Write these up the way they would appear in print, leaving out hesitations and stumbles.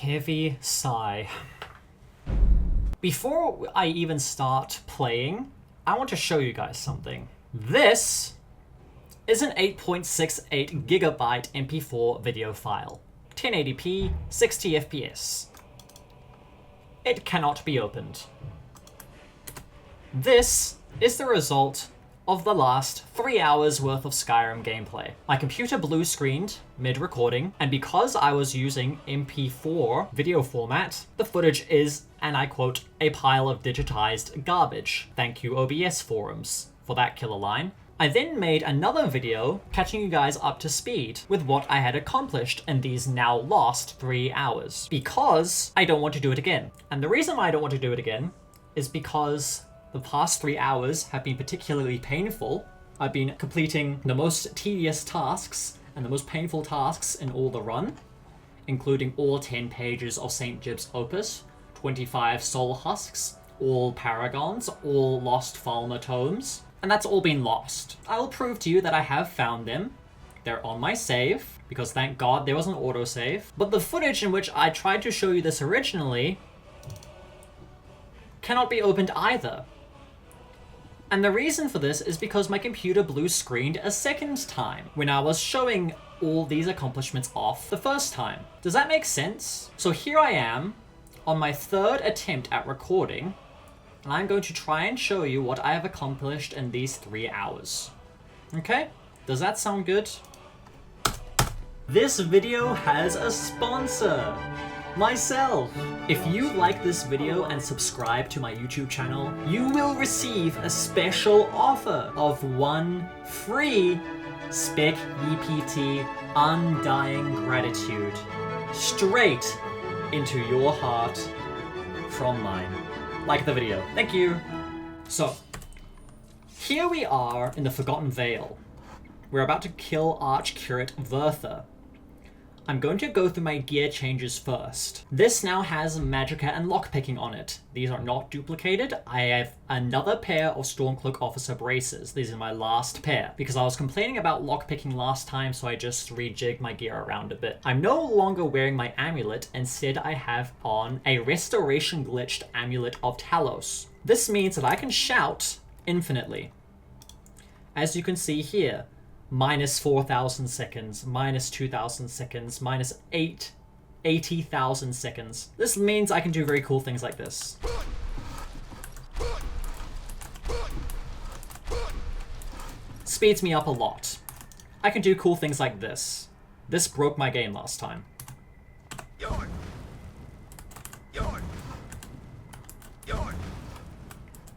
heavy sigh. Before I even start playing, I want to show you guys something. This is an 8.68 gigabyte MP4 video file. 1080p, 60 FPS. It cannot be opened. This is the result of the last 3 hours worth of Skyrim gameplay. My computer blue screened mid-recording, and because I was using MP4 video format, the footage is, and I quote, a pile of digitized garbage. Thank you OBS forums for that killer line. I then made another video catching you guys up to speed with what I had accomplished in these now lost 3 hours, because I don't want to do it again. And the reason why I don't want to do it again is because the past 3 hours have been particularly painful. I've been completing the most tedious tasks and the most painful tasks in all the run, including all 10 pages of St. Jib's Opus, 25 soul husks, all paragons, all lost Falmer tomes, and that's all been lost. I will prove to you that I have found them. They're on my save, because thank God there was an autosave. But the footage in which I tried to show you this originally cannot be opened either. And the reason for this is because my computer blue screened a second time when I was showing all these accomplishments off the first time. Does that make sense? So here I am on my third attempt at recording, and I'm going to try and show you what I have accomplished in these 3 hours. Okay? Does that sound good? This video has a sponsor. Myself. If you like this video and subscribe to my YouTube channel, you will receive a special offer of 1 free Spec EPT Undying Gratitude straight into your heart from mine. Like the video. Thank you. So, here we are in the Forgotten Vale. We're about to kill Archcurate Vertha. I'm going to go through my gear changes first. This now has Magicka and Lockpicking on it. These are not duplicated. I have another pair of Stormcloak Officer braces. These are my last pair, because I was complaining about lockpicking last time, so I just rejigged my gear around a bit. I'm no longer wearing my amulet. Instead, I have on a Restoration Glitched Amulet of Talos. This means that I can shout infinitely. As you can see here, minus 4,000 seconds, minus 2,000 seconds, minus 80,000 seconds. This means I can do very cool things like this. Speeds me up a lot. I can do cool things like this. This broke my game last time.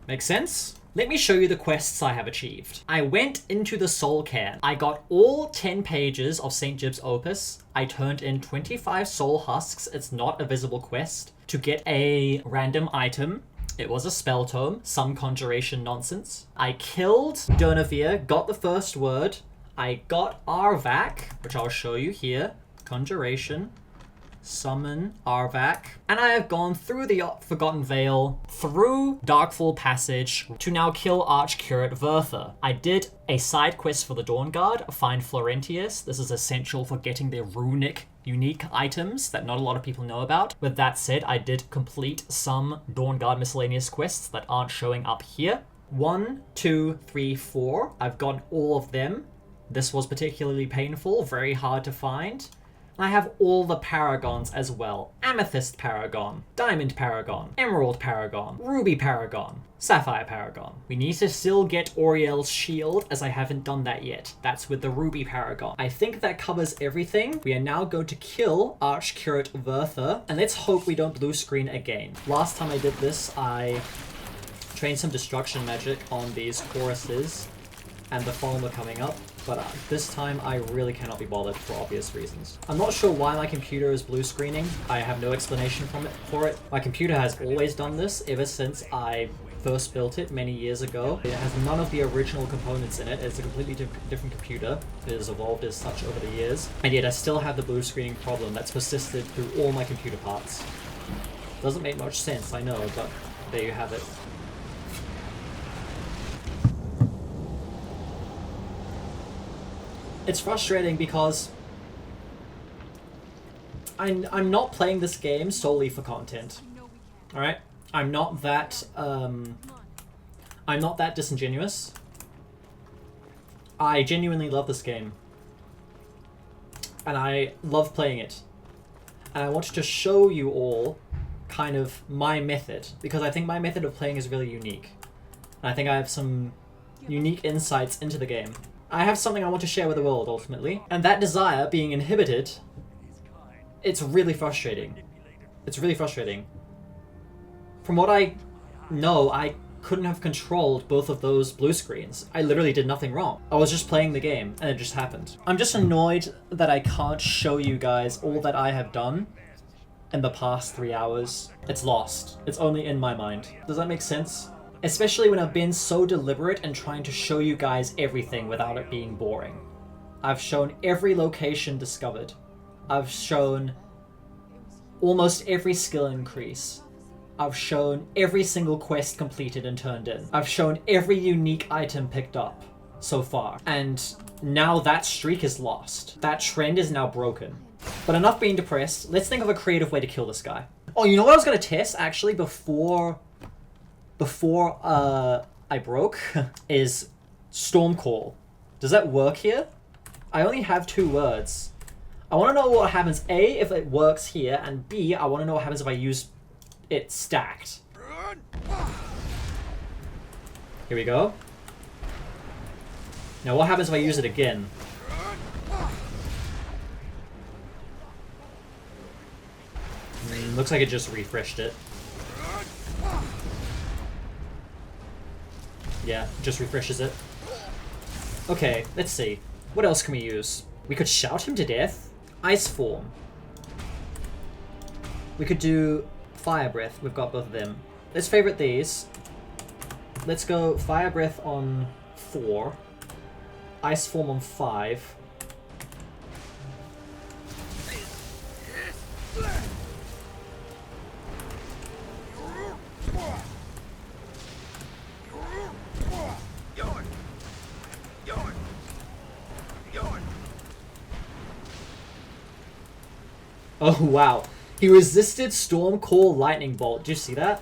Make sense? Let me show you the quests I have achieved. I went into the Soul Cairn. I got all 10 pages of St. Jib's Opus. I turned in 25 Soul Husks. It's not a visible quest. To get a random item. It was a spell tome, some conjuration nonsense. I killed Durnavir, got the first word. I got Arvak, which I'll show you here. Conjuration. Summon Arvak, and I have gone through the Forgotten Vale, through Darkfall Passage, to now kill Archcurate Vertha. I did a side quest for the Dawn Guard, find Florentius. This is essential for getting the runic unique items that not a lot of people know about. With that said, I did complete some Dawn Guard miscellaneous quests that aren't showing up here. 1, 2, 3, 4. I've gotten all of them. This was particularly painful, very hard to find. I have all the paragons as well. Amethyst Paragon, Diamond Paragon, Emerald Paragon, Ruby Paragon, Sapphire Paragon. We need to still get Auriel's shield, as I haven't done that yet. That's with the Ruby Paragon. I think that covers everything. We are now going to kill Archcurate Vertha, and let's hope we don't blue screen again. Last time I did this, I trained some destruction magic on these choruses and the Falmer coming up. But this time I really cannot be bothered for obvious reasons. I'm not sure why my computer is blue screening. I have no explanation for it. My computer has always done this ever since I first built it many years ago. It has none of the original components in it. It's a completely different computer. It has evolved as such over the years. And yet I still have the blue screening problem that's persisted through all my computer parts. Doesn't make much sense, I know, but there you have it. It's frustrating because I'm not playing this game solely for content. Alright? I'm not that disingenuous. I genuinely love this game. And I love playing it. And I wanted to show you all kind of my method, because I think my method of playing is really unique. And I think I have some unique insights into the game. I have something I want to share with the world, ultimately. And that desire being inhibited, it's really frustrating. It's really frustrating. From what I know, I couldn't have controlled both of those blue screens. I literally did nothing wrong. I was just playing the game, and it just happened. I'm just annoyed that I can't show you guys all that I have done in the past 3 hours. It's lost. It's only in my mind. Does that make sense? Especially when I've been so deliberate in trying to show you guys everything without it being boring. I've shown every location discovered. I've shown almost every skill increase. I've shown every single quest completed and turned in. I've shown every unique item picked up so far. And now that streak is lost. That trend is now broken. But enough being depressed. Let's think of a creative way to kill this guy. Oh, you know what I was going to test actually before I broke is Stormcall. Does that work here? I only have 2 words. I want to know what happens, A, if it works here, and B, I want to know what happens if I use it stacked. Here we go. Now what happens if I use it again? Looks like it just refreshed it. Yeah, just refreshes it. Okay, let's see. What else can we use? We could shout him to death. Ice form. We could do fire breath. We've got both of them. Let's favorite these. Let's go fire breath on 4. Ice form on 5. Oh wow, he resisted Stormcall Lightning Bolt. Did you see that?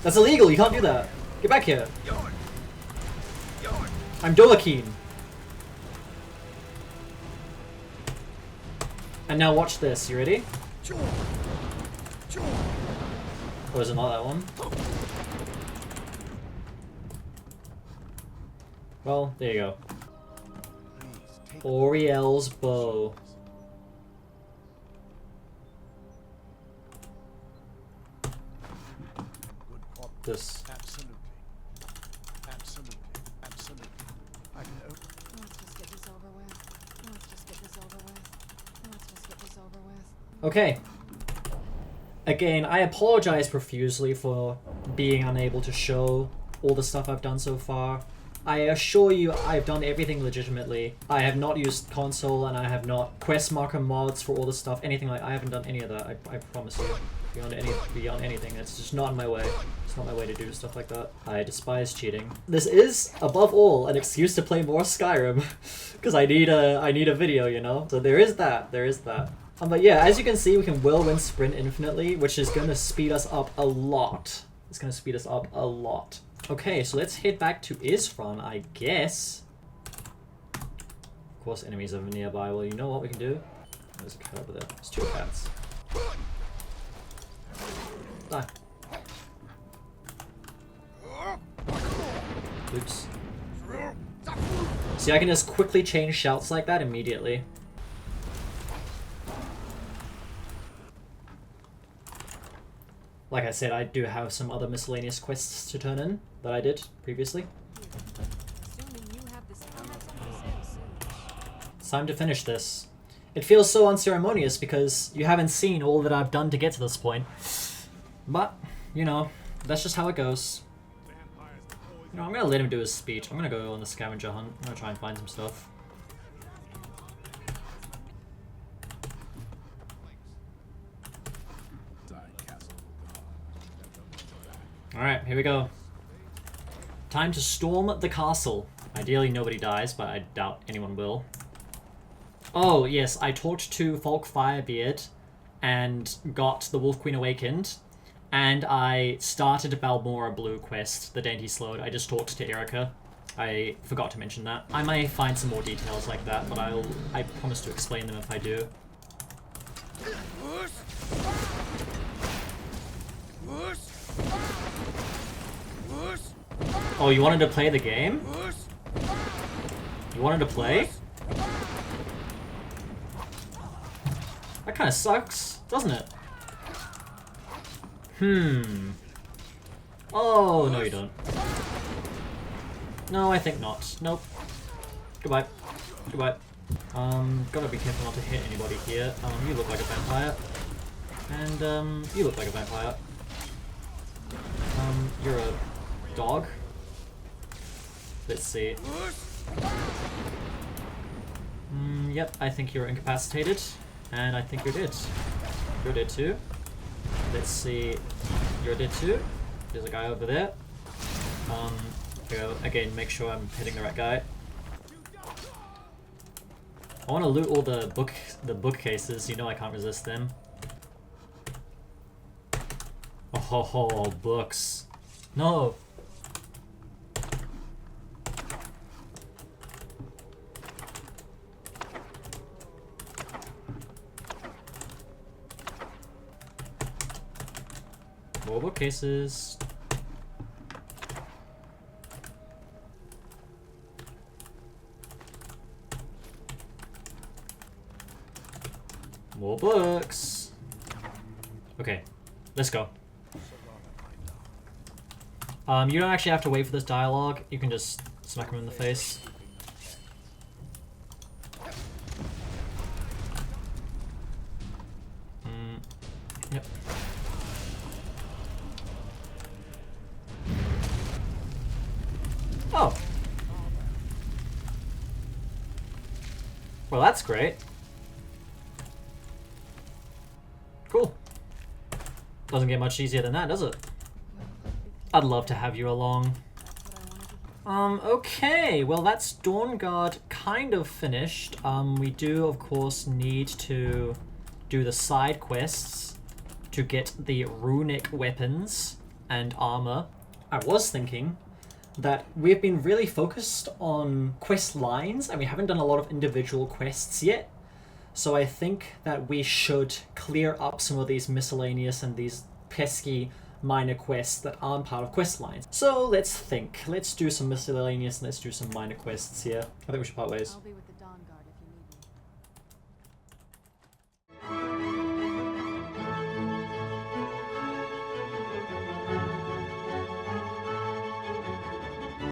That's illegal, you can't do that. Get back here. I'm Dolakin. And now watch this, you ready? Or is it not that one? Well, there you go. Auriel's bow. This. Absolutely. Absolutely. Absolutely. I can Let's just get this over with. Let's just get this over with. Let's just get this over with. Okay. Again, I apologize profusely for being unable to show all the stuff I've done so far. I assure you I've done everything legitimately. I have not used console and I have not quest marker mods for all this stuff, anything like I haven't done any of that, I promise you. Beyond anything, it's just not in my way. It's not my way to do stuff like that. I despise cheating. This is, above all, an excuse to play more Skyrim. Because I need a video, you know? So there is that, but yeah, as you can see, we can whirlwind sprint infinitely, which is gonna speed us up a lot. It's gonna speed us up a lot. Okay, so let's head back to Isfron, I guess. Of course, enemies are nearby. Well, you know what we can do? There's a cat over there. There's 2 cats. Die. Oops. See, I can just quickly change shouts like that immediately. Like I said, I do have some other miscellaneous quests to turn in that I did previously. It's time to finish this. It feels so unceremonious because you haven't seen all that I've done to get to this point. But, you know, that's just how it goes. You know, I'm gonna let him do his speech. I'm gonna go on the scavenger hunt. I'm gonna try and find some stuff. Alright, here we go. Time to storm the castle. Ideally nobody dies, but I doubt anyone will. Oh, yes, I talked to Falk Firebeard and got the Wolf Queen awakened. And I started Balmora Blue quest, the Dainty Slowed. I just talked to Erica. I forgot to mention that. I may find some more details like that, but I promise to explain them if I do. Oh, you wanted to play the game? You wanted to play? That kind of sucks, doesn't it? Oh, no you don't. No, I think not. Nope. Goodbye. Goodbye. Gotta be careful not to hit anybody here. You look like a vampire. And, you look like a vampire. You're a dog. Let's see. Yep, I think you're incapacitated. And I think you're dead. You're dead too. Let's see. You're dead too. There's a guy over there. Go again, make sure I'm hitting the right guy. I want to loot all the bookcases. You know I can't resist them. Oh, books. No. More bookcases. More books. Okay, let's go. You don't actually have to wait for this dialogue. You can just smack him in the face. Yep. Oh. Well, that's great. Cool. Doesn't get much easier than that, does it? I'd love to have you along. Okay, well that's Dawnguard kind of finished. We do of course need to do the side quests to get the runic weapons and armor. I was thinking that we've been really focused on quest lines and we haven't done a lot of individual quests yet. So I think that we should clear up some of these miscellaneous and these pesky minor quests that aren't part of quest lines. So let's think. Let's do some miscellaneous and let's do some minor quests here. I think we should part ways. I'll be with the Dawn Guard.